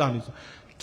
10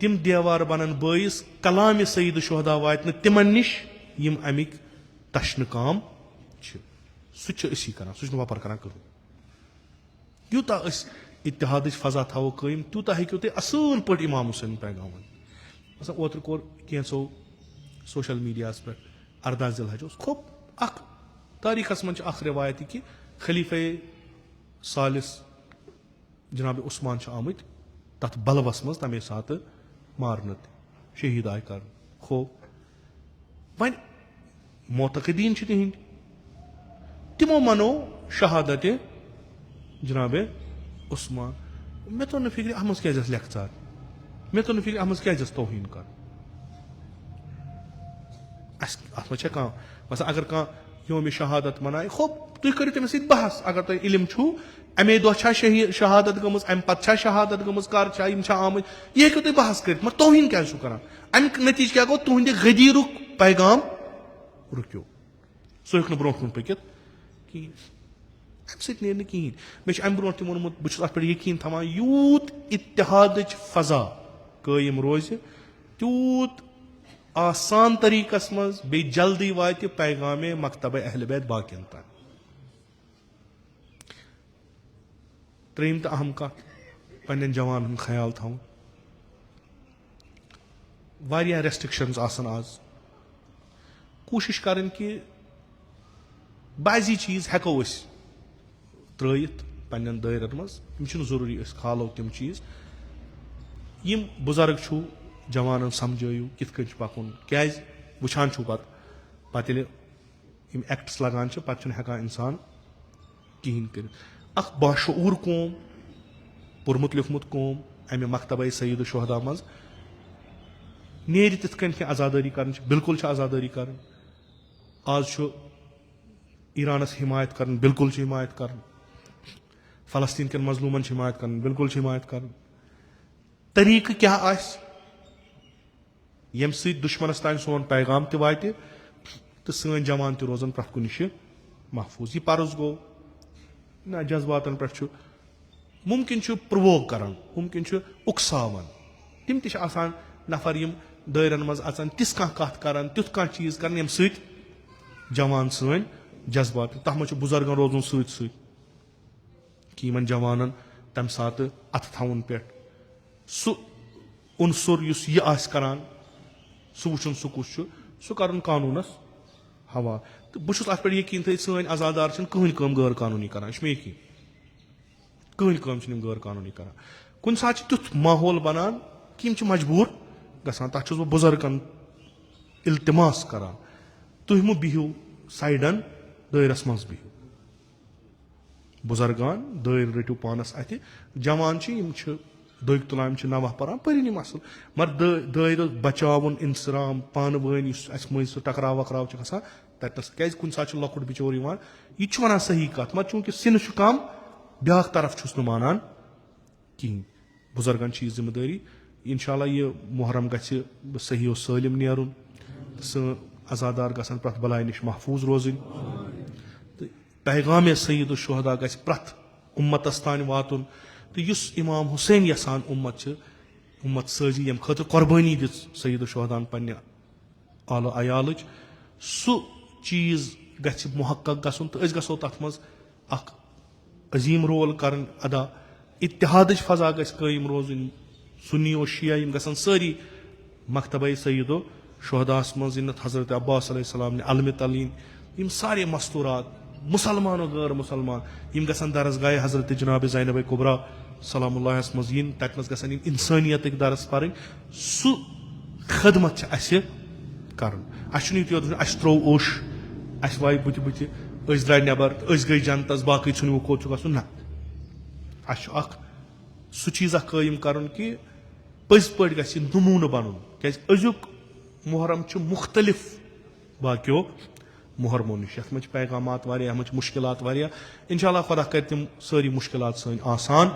تم دیوار بنن بٲیِس کلامِ سعید شہدا واتہِ نہٕ تِمن نِش یِم امیِکۍ تشنہٕ کام چھِ سُہ چھِ أسی کران سُہ چھُنہٕ وۄپر کران کٕہٕنۍ یوٗتاہ أسۍ اتحادٕچ فضا تھاوو قٲیِم تیوٗتاہ ہیٚکِو تُہۍ اصٕل پٲٹھۍ امام حُسین پیغام ؤنِتھ مثلاً اوترٕ کوٚر کینٛژو سوشل میڈیاہس پٮ۪ٹھ 14 ذی الحج اوس کھوٚب اکھ تٲریٖخس منٛز چھِ اکھ رِوایت کہِ خلیفے ثالث جناب عثمان چھِ آمٕتۍ تتھ بلوس منٛز تمے ساتہٕ مارنہٕ تہِ شہیٖد آیہِ کرنہٕ خوب وۄنۍ معتقدیٖن چھِ تِہنٛدۍ تِمو منو شہادتِ جناب عثمان مےٚ توٚر نہٕ فِکرِ اتھ منٛز کیازِ ٲس لیکھژار مےٚ توٚر نہٕ فِکرِ اتھ منٛز کیازِ ٲس توہیٖن کرُن اسہِ اتھ منٛز چھا کانٛہہ مثلاً اگر کانٛہہ یومِ شہادت منایہِ خوب تُہۍ کٔرِو تٔمِس سۭتۍ بحث اگر تۄہہِ علم چھُو امے دۄہ چھا شہادت گٔمٕژ امہِ پتہٕ چھا شہادت گٔمٕژ کر چھا یِم چھا آمٕتۍ یہِ ہیٚکِو تُہۍ بحث کٔرِتھ مگر توہیٖن کیازِ چھُو کران امیُک نتیٖجہٕ کیاہ گوٚو تُہنٛدِ غدیٖرُک پیغام رُکیو سُہ ہیٚکہِ نہٕ برونٛٹھ کُن پٔکِتھ کِہیٖنۍ امہِ سۭتۍ نیرِ نہٕ کِہیٖنۍ مےٚ چھُ امہِ برونٛٹھ تہِ ووٚنمُت بہٕ چھُس اتھ پٮ۪ٹھ یقیٖن تھاوان یوٗت اتحادٕچ فضا قٲیِم روزِ تیوٗت آسان طریٖقس منٛز بیٚیہِ جلدی واتہِ پیغامِ مکتبہ اہلِ بیت باقین تام ترٛیٚیِم تہٕ اہم کتھ پننٮ۪ن جوانن ہُنٛد خیال تھاوُن واریاہ ریسٹرکشنز آسان آز کوٗشش کرٕنۍ کہِ بعضی چیٖز ہٮ۪کو أسۍ ترٲیِتھ پننٮ۪ن دٲیرن منٛز یِم چھِنہٕ ضروٗری أسۍ کھالو تِم چیٖز یِم بُزرگ چھُو جوانن سمجھٲیِو کِتھ کٔنۍ چھُ پکُن کیازِ وٕچھان چھُو پتہٕ ییٚلہِ یِم ایکٹس لگان چھِ پتہٕ چھُنہٕ ہٮ۪کان انسان کہیٖنۍ کٔرِتھ اکھ باشعوٗر قوم پوٚرمُت لیوٗکھمُت قوم امہِ مکتبہ سعید شہدا منٛز نیرِ تِتھ کٔنۍ کینٛہہ عزادٲری کرٕنۍ چھِ بالکل چھِ عزادٲری کرٕنۍ آز چھُ ایرانس حمایت کرٕنۍ بالکل چھِ حمایت کرٕنۍ فلسطیٖن کٮ۪ن مظلوٗمن چھِ حمایت کرٕنۍ بالکل چھِ حمایت کرٕنۍ طریٖقہٕ کیاہ آسہِ ییٚمہِ سۭتۍ دُشمنس تانۍ سون پیغام تہِ واتہِ تہٕ سٲنۍ جوان تہِ روزن پرٛٮ۪تھ کُنہِ نِش محفوٗظ یہِ پرُس گوٚو نہ جذباتن پٮ۪ٹھ چھُ مُمکِن چھُ پرووک کران مُمکِن چھُ اُکساوان تِم تہِ چھِ آسان نفر یِم دٲیرن منٛز اژان تِژھ کانٛہہ کتھ کران تیُتھ کانٛہہ چیٖز کران ییٚمہِ سۭتۍ جوان سٲنۍ جذبات تتھ منٛز چھُ بُزرگن روزُن سۭتۍ سۭتۍ کہِ یِمن جوانن تمہِ ساتہٕ اتھٕ تھاوُن پٮ۪ٹھ سُہ عنصر یُس یہِ آسہِ کران سُہ وٕچھُن سُہ کُس چھُ سُہ کرُن قانوٗنس حوالہٕ تہٕ بہٕ چھُس اتھ پٮ۪ٹھ یقیٖن تھٲیِتھ سٲنۍ عزادار چھِنہٕ کٕہٕنۍ کٲم غٲر قانوٗنی کران یہِ چھُ مےٚ یقیٖن کٕہٕنۍ کٲم چھِنہٕ یِم غٲر قانوٗنی کران کُنہِ ساتہٕ چھُ تیُتھ ماحول بنان کہِ یِم چھِ مجبوٗر گژھان تتھ چھُس بہٕ بُزرگن التماس کران تُہۍ مہٕ بِہِو سایڈن دٲیرس منٛز بِہِو بُزرگان دٲیرٕ رٔٹِو پانس اتھِ جوان چھِ یِم چھِ دٔگۍ تُلان یِم چھِ نوح پران پٔرِنۍ یِم اصل مگر دٲیرٕ بچاوُن انسرام پانہٕ ؤنۍ یُس اسہِ مٔنٛزۍ سُہ ٹکراو وکراو چھُ گژھان تتنس کیازِ کُنہِ ساتہٕ چھُ لۄکُٹ بِچور یِوان یہِ تہِ چھُ ونان صحیح کتھ مگر چوٗنکہِ سِنہٕ چھُ کم بیاکھ طرف چھُس نہٕ مانان کِہیٖنۍ بُزرگن چھِ یہِ ذمہٕ دٲری انشاء اللہ یہِ محرم گژھِ صحیح و سٲلِم نیرُن سٲنۍ عزادار گژھن پرٛٮ۪تھ بلاے نِش محفوٗظ روزٕنۍ تہٕ پیغامِ سعید الشہدا گژھِ پرٛٮ۪تھ اُمتس تانۍ واتُن تہٕ یُس امام حُسین یژھان اُمت چھِ اُمت سٲزی ییٚمہِ خٲطرٕ قۄربٲنی دِژ سعید الشہداہن پننہِ آلہٕ عیالٕچ سُہ چیٖز گژھِ محقق گژھُن تہٕ أسۍ گژھو تتھ منٛز اکھ عظیٖم رول کرٕنۍ ادا اتحادٕچ فضا گژھِ قٲیِم روزٕنۍ سُنی و شیعہ یِم گژھن سٲری مکتبہ سعید شہداہس منٛز یِنتھ حضرت عباس علیہ السلام نہِ علمِ تلیٖن یِم سارے مستوٗرات مُسلمان و غٲر مُسلمان یِم گژھن درسگاہ حضرت جناب زینب کُبرا سلام اللہس منٛز یِنۍ تتنس گژھن یِم انسٲنیتٕکۍ درس پرٕنۍ سُہ خدمت چھِ اسہِ کرُن اسہِ چھُنہٕ یُتُے یوت اسہِ تروو اوٚش اسہِ واے بُتھِ بُتھِ أسۍ درٛاے نٮ۪بر تہٕ أسۍ گٔے جنتس باقٕے ژھٕنوٕ کوٚت چھُ گژھُن نہ اسہِ چھُ اکھ سُہ چیٖزا قٲیِم کرُن کہِ پٔزۍ پٲٹھۍ گژھِ یہِ نموٗنہٕ بنُن کیازِ أزیُک محرم چھُ مُختلف باقیو محرمو نِش یتھ منٛز چھِ پیغامات واریاہ یتھ منٛز چھِ مُشکلات واریاہ انشاء اللہ خۄدا کرِ تِم سٲری مُشکلات سٲنۍ آسان